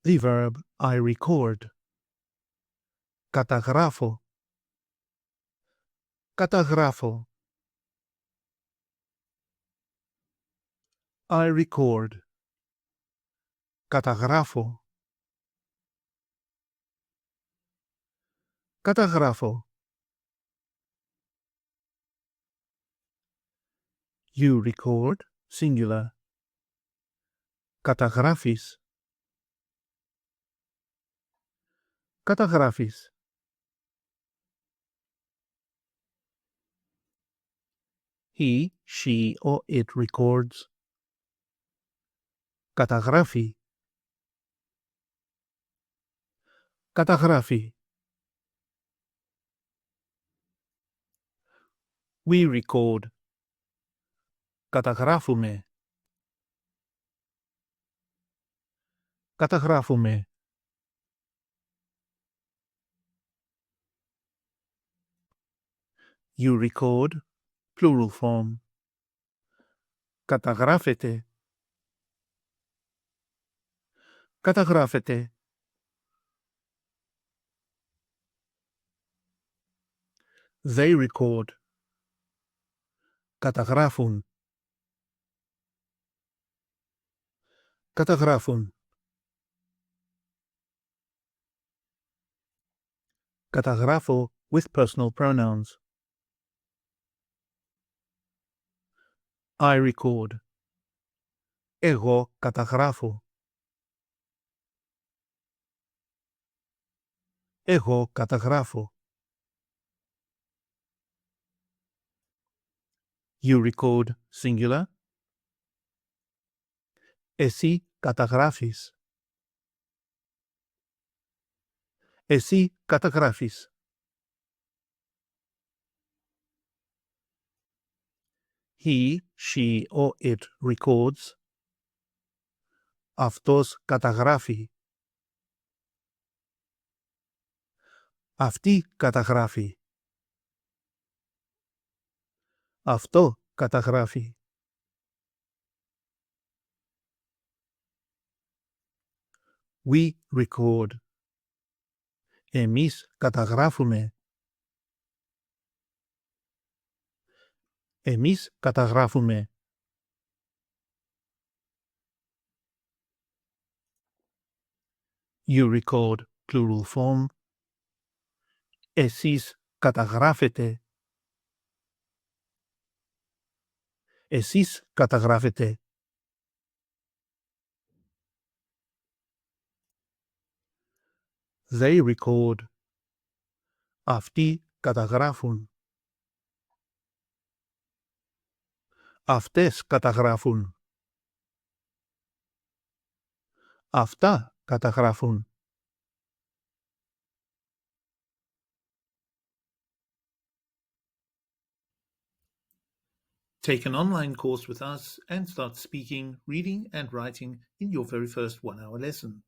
The verb I record. Καταγράφω. Καταγράφω. I record. Καταγράφω. Καταγράφω. You record, singular. Καταγράφεις. Καταγράφεις. He, she or it records. Καταγράφει. Καταγράφει. We record. Καταγράφουμε. Καταγράφουμε. You record, plural form. Καταγράφεται. Καταγράφεται. They record. Καταγράφουν. Καταγράφουν. Καταγράφω with personal pronouns. I record. Εγώ καταγράφω. Εγώ καταγράφω. You record, singular. Εσύ καταγράφεις. Εσύ καταγράφεις. He, she or it records. Αυτός καταγράφει. Αυτή καταγράφει. Αυτό καταγράφει. We record. Εμείς καταγράφουμε. Εμείς καταγράφουμε. You record, plural form. Εσείς καταγράφετε. Εσείς καταγράφετε. They record. Αυτοί καταγράφουν. Αυτές καταγράφουν. Αυτά καταγράφουν. Take an online course with us and start speaking, reading and writing in your very first 1-hour lesson.